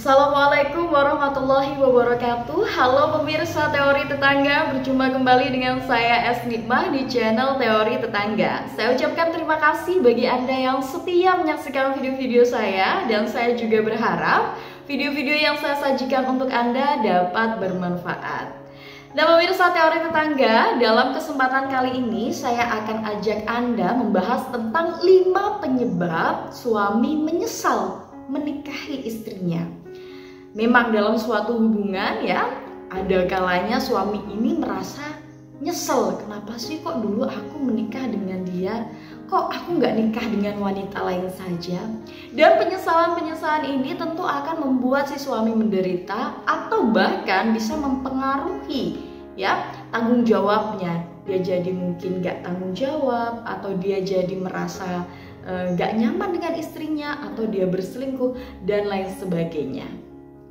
Assalamualaikum warahmatullahi wabarakatuh. Halo pemirsa Teori Tetangga, berjumpa kembali dengan saya Esnikmah di channel Teori Tetangga. Saya ucapkan terima kasih bagi Anda yang setia menyaksikan video-video saya, dan saya juga berharap video-video yang saya sajikan untuk Anda dapat bermanfaat. Nah pemirsa Teori Tetangga, dalam kesempatan kali ini saya akan ajak Anda membahas tentang 5 penyebab suami menyesal menikahi istrinya. Memang dalam suatu hubungan ya, ada kalanya suami ini merasa nyesel. Kenapa sih kok dulu aku menikah dengan dia, kok aku nggak nikah dengan wanita lain saja? Dan penyesalan-penyesalan ini tentu akan membuat si suami menderita atau bahkan bisa mempengaruhi ya tanggung jawabnya. Dia jadi mungkin nggak tanggung jawab, atau dia jadi merasa nggak nyaman dengan istrinya, atau dia berselingkuh dan lain sebagainya.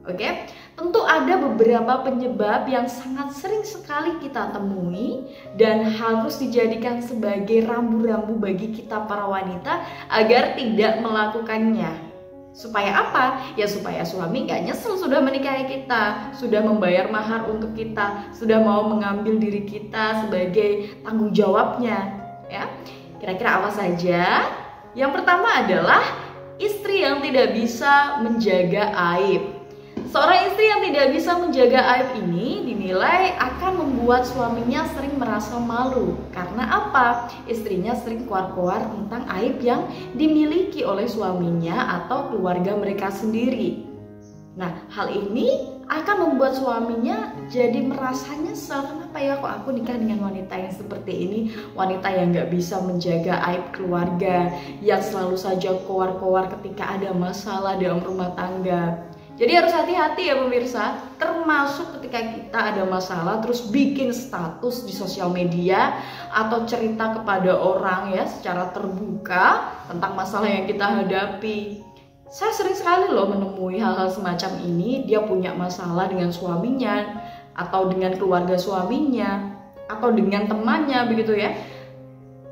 Oke, tentu ada beberapa penyebab yang sangat sering sekali kita temui dan harus dijadikan sebagai rambu-rambu bagi kita para wanita agar tidak melakukannya. Supaya apa? Ya supaya suami gak nyesel sudah menikahi kita, sudah membayar mahar untuk kita, sudah mau mengambil diri kita sebagai tanggung jawabnya. Ya, kira-kira apa saja? Yang pertama adalah istri yang tidak bisa menjaga aib. Seorang istri yang tidak bisa menjaga aib ini dinilai akan membuat suaminya sering merasa malu. Karena apa? Istrinya sering keluar-keluar tentang aib yang dimiliki oleh suaminya atau keluarga mereka sendiri. Nah, hal ini akan membuat suaminya jadi merasa nyesel. Kenapa ya kok aku nikah dengan wanita yang seperti ini? Wanita yang gak bisa menjaga aib keluarga, yang selalu saja keluar-keluar ketika ada masalah dalam rumah tangga. Jadi harus hati-hati ya pemirsa, termasuk ketika kita ada masalah terus bikin status di sosial media atau cerita kepada orang ya secara terbuka tentang masalah yang kita hadapi. Saya sering sekali loh menemui hal-hal semacam ini. Dia punya masalah dengan suaminya, atau dengan keluarga suaminya, atau dengan temannya begitu ya.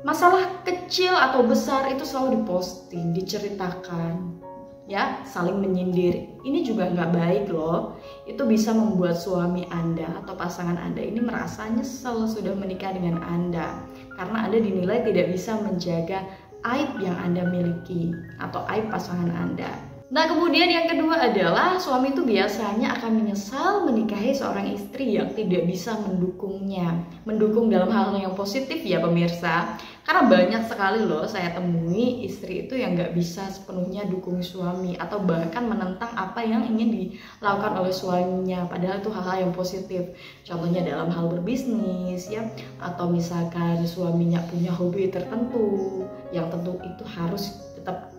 Masalah kecil atau besar itu selalu diposting, diceritakan ya, saling menyindir. Ini juga nggak baik loh. Itu bisa membuat suami Anda atau pasangan Anda ini merasa nyesel sudah menikah dengan Anda, karena Anda dinilai tidak bisa menjaga aib yang Anda miliki atau aib pasangan Anda. Nah kemudian yang kedua adalah suami itu biasanya akan menyesal menikahi seorang istri yang tidak bisa mendukungnya. Mendukung dalam hal yang positif ya pemirsa. Karena banyak sekali loh saya temui istri itu yang gak bisa sepenuhnya dukung suami, atau bahkan menentang apa yang ingin dilakukan oleh suaminya. Padahal itu hal-hal yang positif. Contohnya dalam hal berbisnis ya, atau misalkan suaminya punya hobi tertentu yang tentu itu harus tetap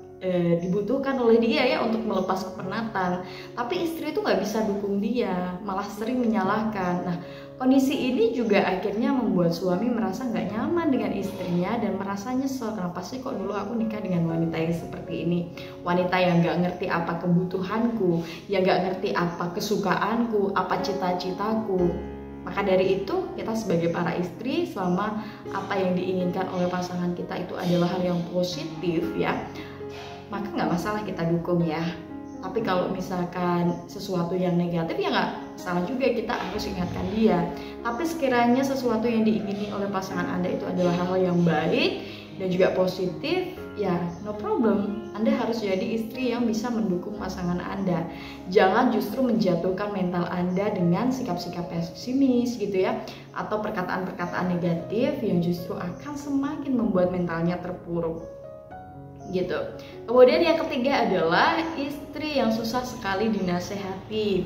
dibutuhkan oleh dia ya untuk melepas kepenatan, tapi istri itu nggak bisa dukung dia, malah sering menyalahkan. Nah kondisi ini juga akhirnya membuat suami merasa nggak nyaman dengan istrinya dan merasa nyesel. Kenapa sih kok dulu aku nikah dengan wanita yang seperti ini, wanita yang nggak ngerti apa kebutuhanku, yang nggak ngerti apa kesukaanku, apa cita-citaku. Maka dari itu kita sebagai para istri, selama apa yang diinginkan oleh pasangan kita itu adalah hal yang positif ya, maka nggak masalah kita dukung ya. Tapi kalau misalkan sesuatu yang negatif ya nggak salah juga, kita harus ingatkan dia. Tapi sekiranya sesuatu yang diingini oleh pasangan Anda itu adalah hal yang baik dan juga positif, ya no problem. Anda harus jadi istri yang bisa mendukung pasangan Anda. Jangan justru menjatuhkan mental Anda dengan sikap-sikap pesimis gitu ya, atau perkataan-perkataan negatif yang justru akan semakin membuat mentalnya terpuruk gitu. Kemudian yang ketiga adalah istri yang susah sekali dinasehati.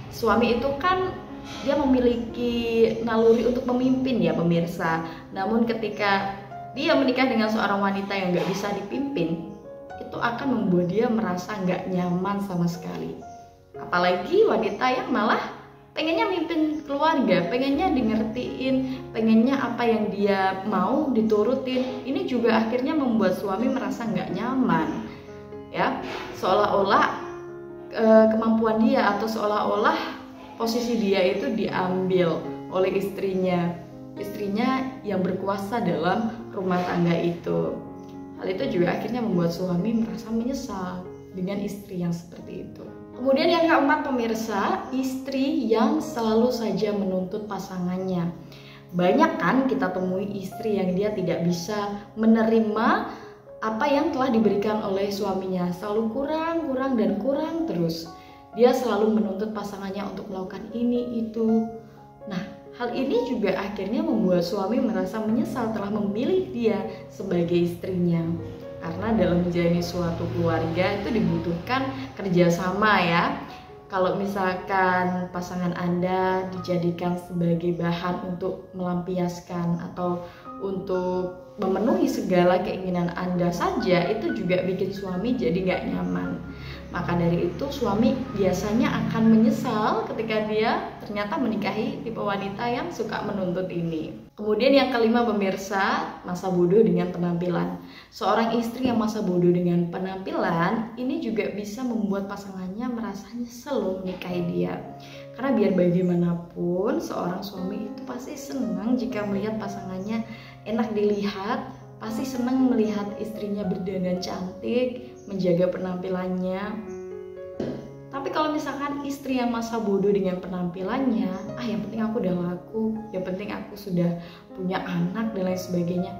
Suami itu kan dia memiliki naluri untuk memimpin ya pemirsa. Namun ketika dia menikah dengan seorang wanita yang nggak bisa dipimpin, itu akan membuat dia merasa nggak nyaman sama sekali. Apalagi wanita yang malah pengennya mimpin keluarga, pengennya dingertiin, pengennya apa yang dia mau diturutin. Ini juga akhirnya membuat suami merasa nggak nyaman ya, seolah-olah kemampuan dia atau seolah-olah posisi dia itu diambil oleh istrinya yang berkuasa dalam rumah tangga itu. Hal itu juga akhirnya membuat suami merasa menyesal. dengan istri yang seperti itu. Kemudian yang keempat pemirsa, istri yang selalu saja menuntut pasangannya. Banyak kan kita temui istri yang dia tidak bisa menerima apa yang telah diberikan oleh suaminya, selalu kurang dan kurang terus. Dia selalu menuntut pasangannya untuk melakukan ini itu. Nah, hal ini juga akhirnya membuat suami merasa menyesal telah memilih dia sebagai istrinya. Karena dalam menjalani suatu keluarga itu dibutuhkan kerjasama ya. Kalau misalkan pasangan Anda dijadikan sebagai bahan untuk melampiaskan atau untuk memenuhi segala keinginan Anda saja, itu juga bikin suami jadi gak nyaman. Maka dari itu suami biasanya akan menyesal ketika dia ternyata menikahi tipe wanita yang suka menuntut ini. Kemudian yang kelima pemirsa, masa bodoh dengan penampilan. Seorang istri yang masa bodoh dengan penampilan ini juga bisa membuat pasangannya merasa nyesel menikahi dia. Karena biar bagaimanapun seorang suami itu pasti senang jika melihat pasangannya enak dilihat, pasti senang melihat istrinya berdandan cantik, menjaga penampilannya. Tapi kalau misalkan istri yang masa bodoh dengan penampilannya, yang penting aku udah laku, yang penting aku sudah punya anak dan lain sebagainya.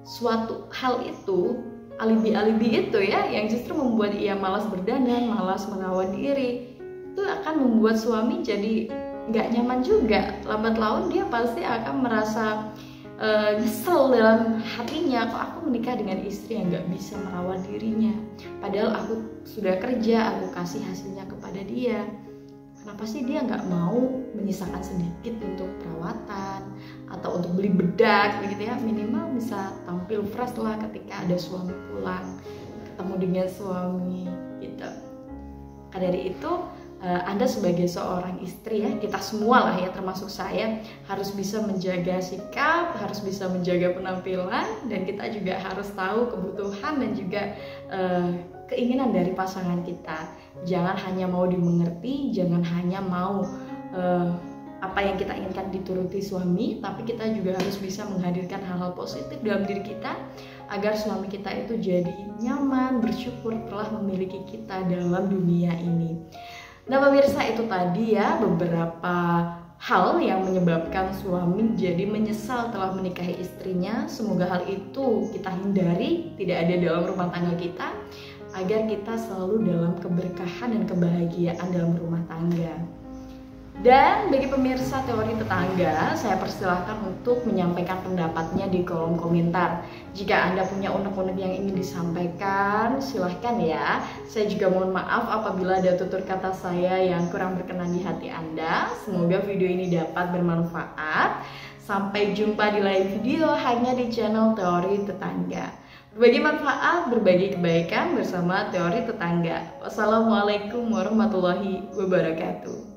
Suatu hal itu, alibi-alibi itu ya, yang justru membuat ia malas berdandan, malas merawat diri, itu akan membuat suami jadi nggak nyaman juga. Lambat laun dia pasti akan merasa nyesel dalam hatinya, kok aku menikah dengan istri yang gak bisa merawat dirinya, padahal aku sudah kerja, aku kasih hasilnya kepada dia. Kenapa sih dia gak mau menyisakan sedikit untuk perawatan atau untuk beli bedak begitu ya, minimal bisa tampil fresh lah ketika ada suami pulang, ketemu dengan suami gitu. Maka dari itu Anda sebagai seorang istri ya, kita semua lah ya termasuk saya, harus bisa menjaga sikap, harus bisa menjaga penampilan, dan kita juga harus tahu kebutuhan dan juga keinginan dari pasangan kita. Jangan hanya mau dimengerti, jangan hanya mau apa yang kita inginkan dituruti suami, tapi kita juga harus bisa menghadirkan hal-hal positif dalam diri kita agar suami kita itu jadi nyaman, bersyukur telah memiliki kita dalam dunia ini. Nah pemirsa, itu tadi ya beberapa hal yang menyebabkan suami jadi menyesal telah menikahi istrinya. Semoga hal itu kita hindari, tidak ada dalam rumah tangga kita, agar kita selalu dalam keberkahan dan kebahagiaan dalam rumah tangga. Dan bagi pemirsa teori tetangga, saya persilahkan untuk menyampaikan pendapatnya di kolom komentar. Jika Anda punya unek-unek yang ingin disampaikan, silahkan ya. Saya juga mohon maaf apabila ada tutur kata saya yang kurang berkenan di hati Anda. Semoga video ini dapat bermanfaat. Sampai jumpa di lain video hanya di channel Teori Tetangga. Berbagi manfaat, berbagi kebaikan bersama Teori Tetangga. Wassalamualaikum warahmatullahi wabarakatuh.